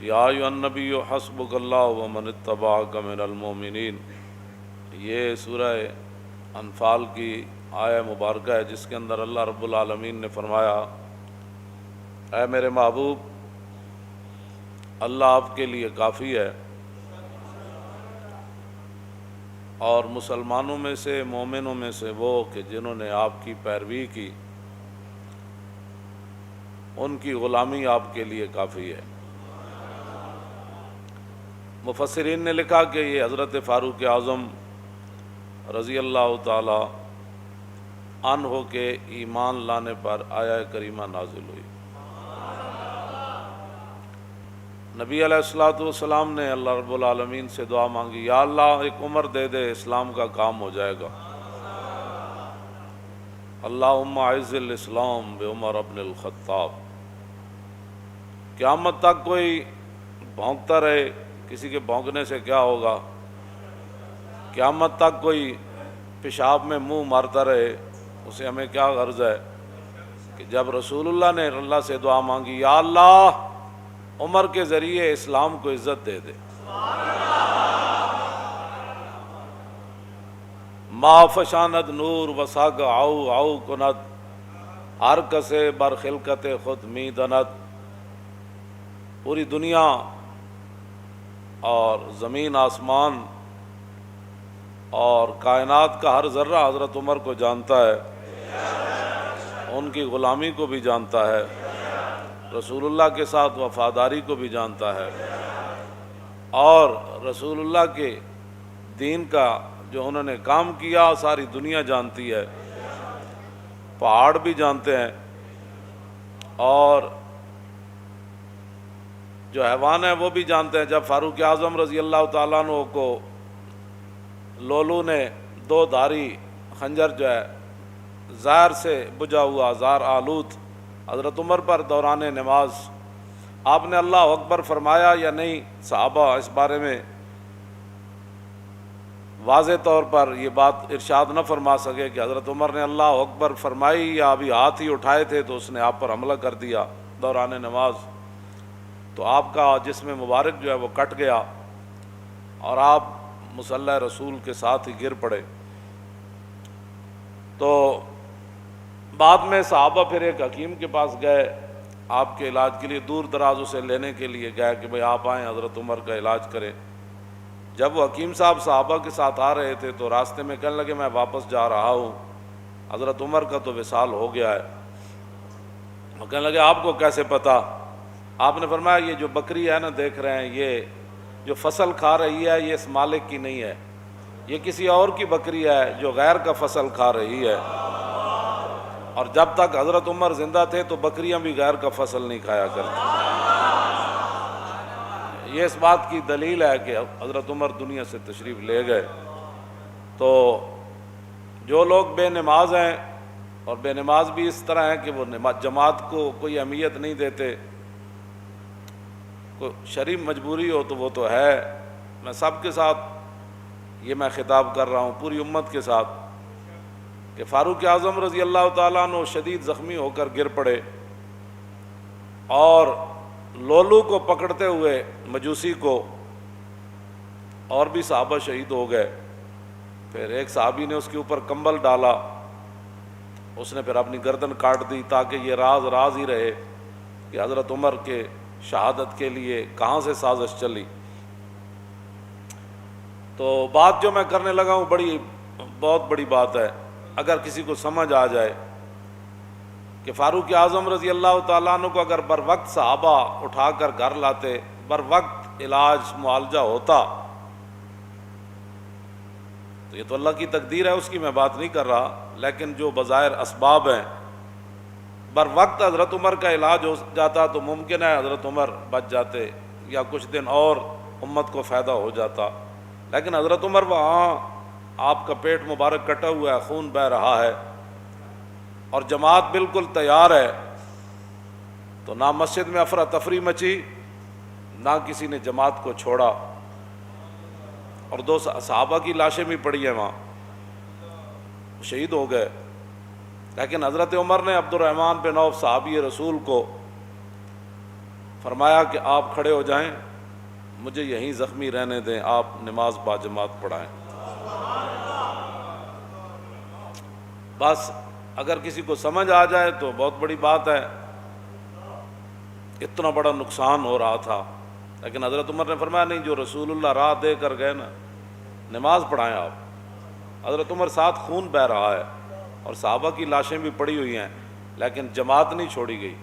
یا ایھا النبی حسبک اللہ ومن اتبعک من المؤمنین۔ یہ سورہ انفال کی آیہ مبارکہ ہے جس کے اندر اللہ رب العالمین نے فرمایا، اے میرے محبوب، اللہ آپ کے لیے کافی ہے، اور مسلمانوں میں سے، مومنوں میں سے وہ کہ جنہوں نے آپ کی پیروی کی، ان کی غلامی آپ کے لیے کافی ہے۔ مفسرین نے لکھا کہ یہ حضرت فاروق اعظم رضی اللہ تعالی عنہ کے ایمان لانے پر آیہ کریمہ نازل ہوئی۔ نبی علیہ الصلوۃ والسلام نے اللہ رب العالمین سے دعا مانگی، یا اللہ ایک عمر دے دے، اسلام کا کام ہو جائے گا۔ اللہم اعز الاسلام بعمر ابن الخطاب۔ قیامت تک کوئی بھونکتا رہے، کسی کے بھونکنے سے کیا ہوگا؟ قیامت تک کوئی پیشاب میں منہ مارتا رہے، اسے ہمیں کیا غرض ہے؟ کہ جب رسول اللہ نے اللہ سے دعا مانگی، یا اللہ عمر کے ذریعے اسلام کو عزت دے دے۔ ما فشاند نور وساگ آؤ آؤ کند، ہر کسے بر خلقت خود می دند۔ پوری دنیا اور زمین آسمان اور کائنات کا ہر ذرہ حضرت عمر کو جانتا ہے، ان کی غلامی کو بھی جانتا ہے، رسول اللہ کے ساتھ وفاداری کو بھی جانتا ہے، اور رسول اللہ کے دین کا جو انہوں نے کام کیا ساری دنیا جانتی ہے، پہاڑ بھی جانتے ہیں، اور جو حیوان ہیں وہ بھی جانتے ہیں۔ جب فاروق اعظم رضی اللہ تعالیٰ عنہ کو لولو نے دو دھاری خنجر جو ہے زہر سے بجھا ہوا، زہر آلود، حضرت عمر پر دوران نماز، آپ نے اللہ اکبر فرمایا یا نہیں؟ صحابہ اس بارے میں واضح طور پر یہ بات ارشاد نہ فرما سکے کہ حضرت عمر نے اللہ اکبر فرمائی یا ابھی ہاتھ ہی اٹھائے تھے تو اس نے آپ پر حملہ کر دیا دوران نماز، تو آپ کا جسم مبارک جو ہے وہ کٹ گیا اور آپ مصلی رسول کے ساتھ ہی گر پڑے۔ تو بعد میں صحابہ پھر ایک حکیم کے پاس گئے، آپ کے علاج کے لیے دور دراز اسے لینے کے لیے گئے کہ بھئی آپ آئیں حضرت عمر کا علاج کریں۔ جب وہ حکیم صاحب صحابہ کے ساتھ آ رہے تھے تو راستے میں کہنے لگے میں واپس جا رہا ہوں، حضرت عمر کا تو وصال ہو گیا ہے۔ وہ کہنے لگے آپ کو کیسے پتہ؟ آپ نے فرمایا یہ جو بکری ہے نا دیکھ رہے ہیں، یہ جو فصل کھا رہی ہے یہ اس مالک کی نہیں ہے، یہ کسی اور کی بکری ہے جو غیر کا فصل کھا رہی ہے، اور جب تک حضرت عمر زندہ تھے تو بکریاں بھی غیر کا فصل نہیں کھایا کرتی۔ یہ اس بات کی دلیل ہے کہ حضرت عمر دنیا سے تشریف لے گئے۔ تو جو لوگ بے نماز ہیں، اور بے نماز بھی اس طرح ہیں کہ وہ جماعت کو کوئی اہمیت نہیں دیتے، کوئی شرعی مجبوری ہو تو وہ تو ہے، میں سب کے ساتھ یہ میں خطاب کر رہا ہوں، پوری امت کے ساتھ، کہ فاروق اعظم رضی اللہ تعالیٰ عنہ شدید زخمی ہو کر گر پڑے، اور لولو کو پکڑتے ہوئے مجوسی کو اور بھی صحابہ شہید ہو گئے۔ پھر ایک صحابی نے اس کے اوپر کمبل ڈالا، اس نے پھر اپنی گردن کاٹ دی تاکہ یہ راز راز ہی رہے کہ حضرت عمر کے شہادت کے لیے کہاں سے سازش چلی۔ تو بات جو میں کرنے لگا ہوں بہت بڑی بات ہے، اگر کسی کو سمجھ آ جائے کہ فاروق اعظم رضی اللہ تعالیٰ عنہ کو اگر بر وقت صحابہ اٹھا کر گھر لاتے، بر وقت علاج معالجہ ہوتا، تو یہ تو اللہ کی تقدیر ہے، اس کی میں بات نہیں کر رہا، لیکن جو بظاہر اسباب ہیں، بر وقت حضرت عمر کا علاج ہو جاتا تو ممکن ہے حضرت عمر بچ جاتے یا کچھ دن اور امت کو فائدہ ہو جاتا، لیکن حضرت عمر وہاں، آپ کا پیٹ مبارک کٹا ہوا ہے، خون بہہ رہا ہے، اور جماعت بالکل تیار ہے، تو نہ مسجد میں افراتفری مچی، نہ کسی نے جماعت کو چھوڑا، اور دو صحابہ کی لاشیں بھی پڑی ہیں وہاں، شہید ہو گئے، لیکن حضرت عمر نے عبد الرحمن بن عوف صحابی رسول کو فرمایا کہ آپ کھڑے ہو جائیں، مجھے یہیں زخمی رہنے دیں، آپ نماز باجماعت پڑھائیں۔ بس اگر کسی کو سمجھ آ جائے تو بہت بڑی بات ہے، اتنا بڑا نقصان ہو رہا تھا، لیکن حضرت عمر نے فرمایا نہیں، جو رسول اللہ راہ دے کر گئے نا، نماز پڑھائیں آپ۔ حضرت عمر ساتھ خون بہہ رہا ہے اور صحابہ کی لاشیں بھی پڑی ہوئی ہیں، لیکن جماعت نہیں چھوڑی گئی۔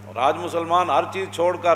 اور آج مسلمان ہر چیز چھوڑ کر